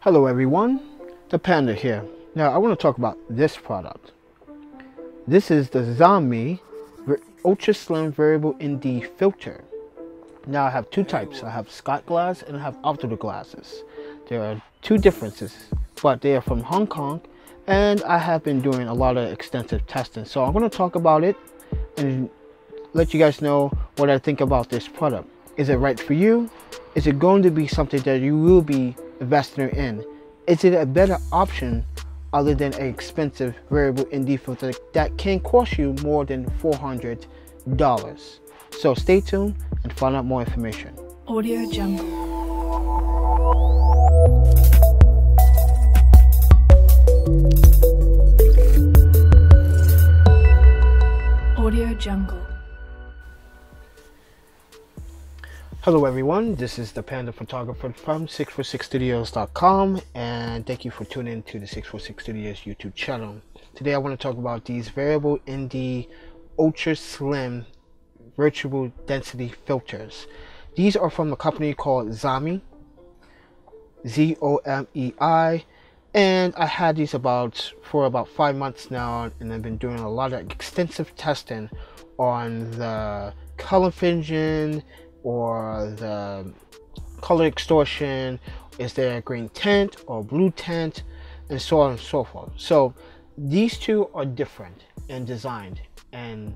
Hello everyone, the Panda here. Now I want to talk about this product. This is the Zomei Ultra Slim Variable ND Filter. Now I have two types. I have Scott glass and I have optical glasses. There are two differences, but they are from Hong Kong and I have been doing a lot of extensive testing. So I'm going to talk about it and let you guys know what I think about this product. Is it right for you? Is it going to be something that you will be investing in? Is it a better option other than an expensive variable ND filter that can cost you more than $400? So stay tuned and find out more information. Audio Jungle. Audio Jungle. Hello everyone, this is the Panda Photographer from 646studios.com and thank you for tuning in to the 646 Studios YouTube channel. Today I want to talk about these variable ND ultra slim virtual density filters. These are from a company called Zomei, Z-O-M-E-I, and I had these for about 5 months now, and I've been doing a lot of extensive testing on the color vision or the color extortion. Is there a green tint or blue tint, and so on and so forth. So these two are different and designed, and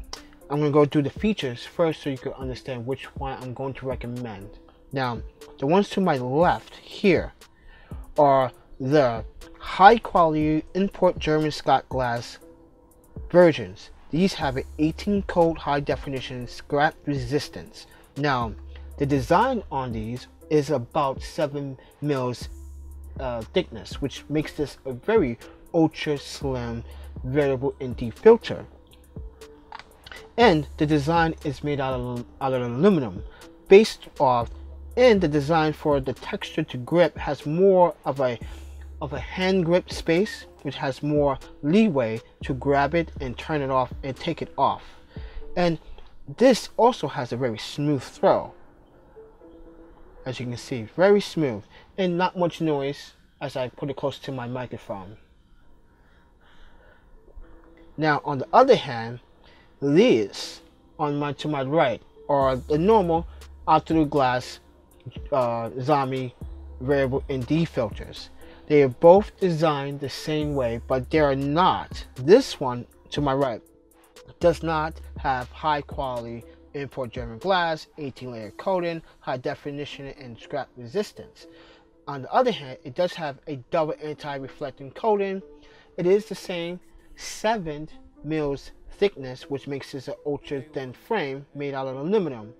I'm going to go through the features first so you can understand which one I'm going to recommend. Now the ones to my left here are the high quality import German Scott glass versions. These have an 18 code high definition scratch resistance. Now the design on these is about 7 mils thickness, which makes this a very ultra slim variable ND filter. And the design is made out of aluminum based off, and the design for the texture to grip has more of a hand grip space, which has more leeway to grab it and turn it off and take it off. And this also has a very smooth throw, as you can see, very smooth and not much noise as I put it close to my microphone. Now on the other hand, these to my right are the normal optical glass Zomei variable ND filters. They are both designed the same way, but they are not. This one to my right does not have high quality import German glass, 18 layer coating, high definition and scratch resistance. On the other hand, it does have a double anti-reflecting coating. It is the same 7 mils thickness, which makes this an ultra thin frame made out of aluminum.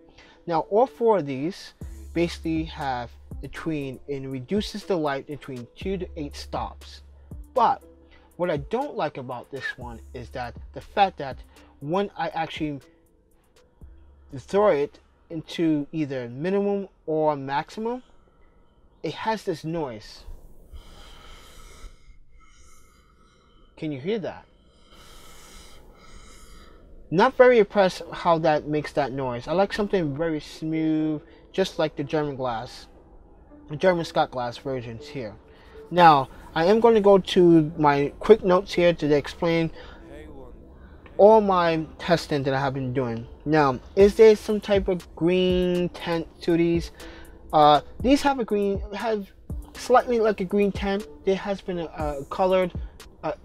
Now all 4 of these basically have and reduces the light between 2 to 8 stops. But what I don't like about this one is that the fact that when I actually throw it into either minimum or maximum, it has this noise. Can you hear that? Not very impressed how that makes that noise. I like something very smooth, just like the German Scott glass versions here. Now I am going to go to my quick notes here to explain all my testing that I have been doing. Now, is there some type of green tint to these? These have slightly like a green tint. There has been a colored,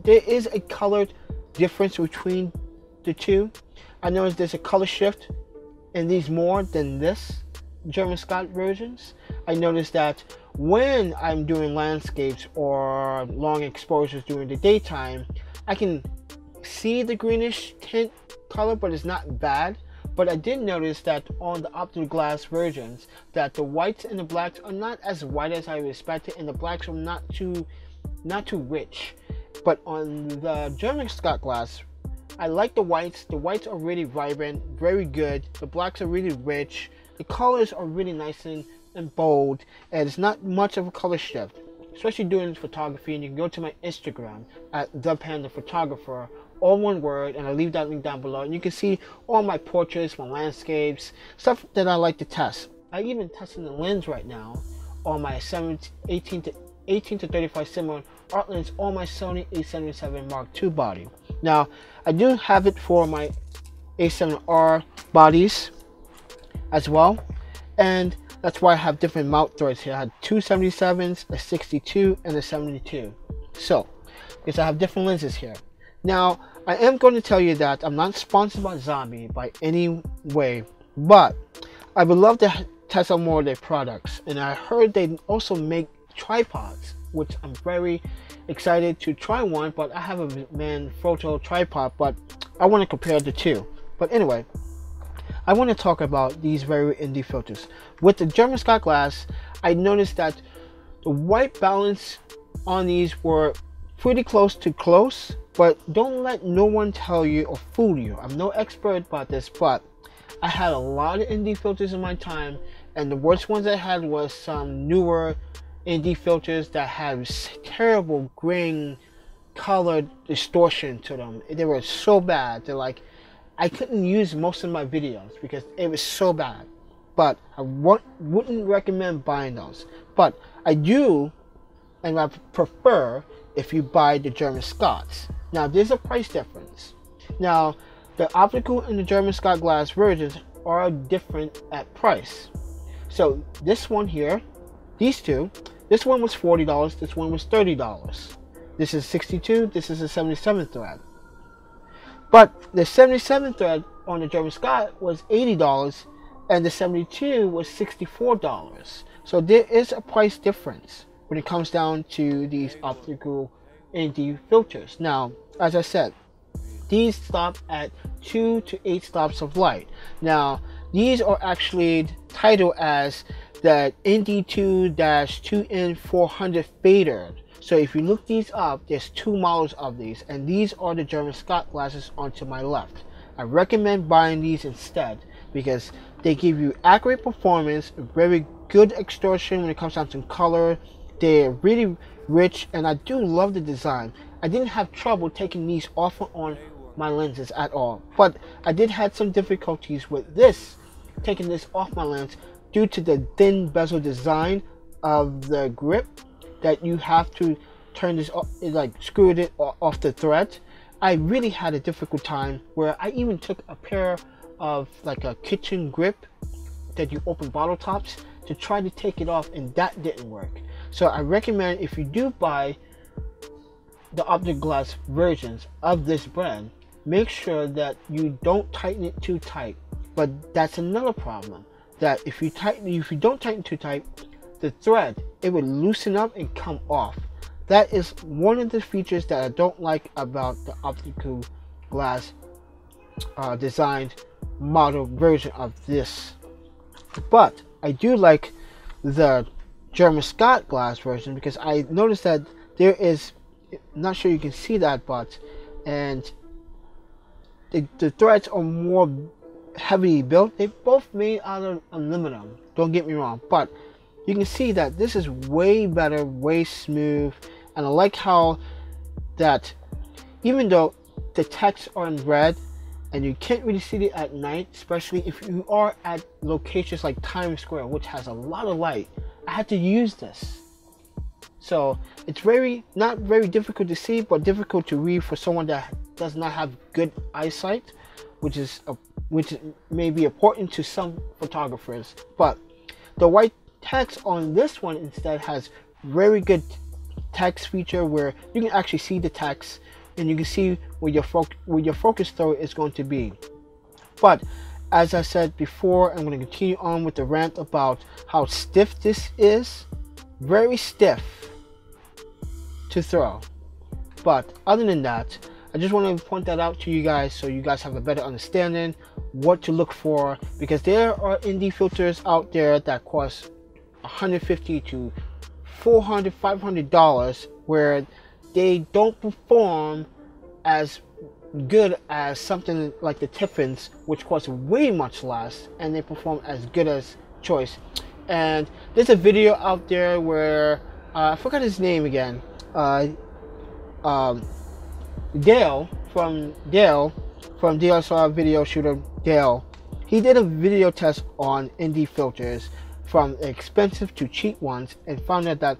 there is a colored difference between the two. I noticed there's a color shift in these more than this German Scott versions. I noticed that when I'm doing landscapes or long exposures during the daytime, I can see the greenish tint color, but it's not bad. But I did notice that on the optical glass versions that the whites and the blacks are not as white as I expected, and the blacks are not too rich. But on the German Scott glass, I like the whites. The whites are really vibrant, very good. The blacks are really rich. The colors are really nice and bold, and it's not much of a color shift, especially doing photography. And you can go to my Instagram at ThePandaPhotographer, all one word, and I'll leave that link down below, and you can see all my portraits, my landscapes, stuff that I like to test. I even testing the lens right now on my 18 to 18 to 35 similar art lens on my Sony a7 Mark II body. Now, I do have it for my a7R bodies as well, and that's why I have different mount threads here. I had two 77s, a 62, and a 72. So, because I have different lenses here. Now, I am going to tell you that I'm not sponsored by Zomei by any way, but I would love to test out more of their products. And I heard they also make tripods, which I'm very excited to try one, but I have a Manfrotto tripod, but I want to compare the two. But anyway, I want to talk about these very ND filters. With the German Scott glass, I noticed that the white balance on these were pretty close to close, but don't let no one tell you or fool you. I'm no expert about this, but I had a lot of ND filters in my time, and the worst ones I had was some newer ND filters that had terrible grain color distortion to them. They were so bad. They're like, I couldn't use most of my videos because it was so bad. But I wouldn't recommend buying those. But I do, and I prefer if you buy the German Scotts. Now, there's a price difference. Now, the optical and the German Scott glass versions are different at price. So this one here, these two, this one was $40, this one was $30. This is 62, this is a 77 thread. But the 77 thread on the German Scott was $80 and the 72 was $64. So there is a price difference when it comes down to these optical ND filters. Now, as I said, these stop at 2 to 8 stops of light. Now, these are actually titled as the ND2-2N400 fader. So if you look these up, there's two models of these, and these are the German Scott glasses onto my left. I recommend buying these instead because they give you accurate performance, very good extortion when it comes down to color. They're really rich, and I do love the design. I didn't have trouble taking these off on my lenses at all, but I did have some difficulties with this, taking this off my lens due to the thin bezel design of the grip that you have to turn this off, like screw it off the thread. I really had a difficult time where I even took a pair of like a kitchen grip that you open bottle tops to try to take it off, and that didn't work. So I recommend if you do buy the optic glass versions of this brand, make sure that you don't tighten it too tight. But that's another problem, that if you don't tighten too tight, the thread, it would loosen up and come off. That is one of the features that I don't like about the optical glass designed model version of this. But I do like the German Scott glass version because I noticed that there is, not sure you can see that, but and the threads are more heavily built. They both made out of aluminum, don't get me wrong, but you can see that this is way better, way smooth, and I like how that even though the texts are in red and you can't really see it at night, especially if you are at locations like Times Square, which has a lot of light, I had to use this. So it's not very difficult to see, but difficult to read for someone that does not have good eyesight, which may be important to some photographers. But the white text on this one instead has very good text feature where you can actually see the text and you can see where your focus throw is going to be. But as I said before, I'm going to continue on with the rant about how stiff this is. Very stiff to throw. But other than that, I just want to point that out to you guys so you guys have a better understanding what to look for, because there are ND filters out there that cost $150 to $400, $500 where they don't perform as good as something like the Tiffins, which costs way much less, and they perform as good as choice. And there's a video out there where I forgot his name again. Dale from DSLR Video Shooter Dale. He did a video test on ND filters from expensive to cheap ones and found out that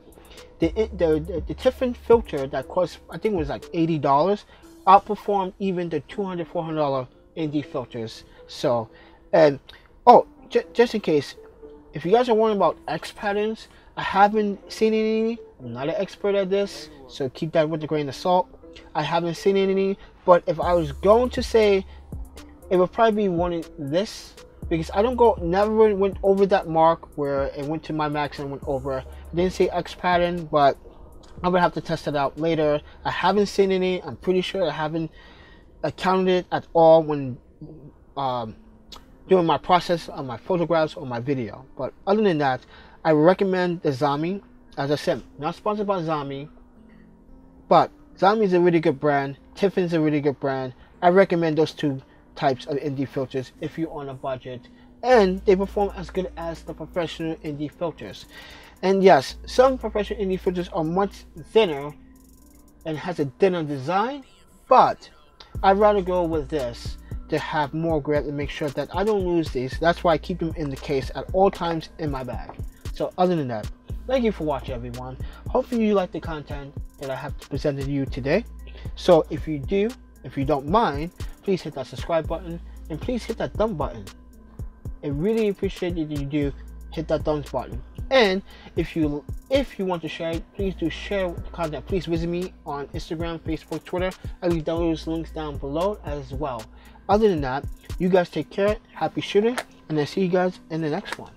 the Tiffin filter that cost, I think it was like $80, outperformed even the $200-$400 ND filters. So, and just in case, if you guys are wondering about X patterns, I haven't seen any. I'm not an expert at this, so keep that with a grain of salt. I haven't seen any, but if I was going to say, it would probably be one of this, because I never went over that mark where it went to my max and went over. I didn't say X pattern, but I would have to test it out later. I haven't seen any. I'm pretty sure I haven't counted it at all when doing my process on my photographs or my video. But other than that, I recommend the Zomei. As I said, not sponsored by Zomei, but Zomei is a really good brand. Tiffin is a really good brand. I recommend those two types of ND filters if you're on a budget, and they perform as good as the professional ND filters. And yes, some professional ND filters are much thinner and has a thinner design, but I'd rather go with this to have more grip and make sure that I don't lose these. That's why I keep them in the case at all times in my bag. So other than that, thank you for watching, everyone. Hopefully you like the content that I have presented to you today. So if you don't mind, please hit that subscribe button and please hit that thumb button. I really appreciate it if you do hit that thumbs button. And if you want to share it, please do share the content. Please visit me on Instagram, Facebook, Twitter. I leave those links down below as well. Other than that, you guys take care, happy shooting, and I'll see you guys in the next one.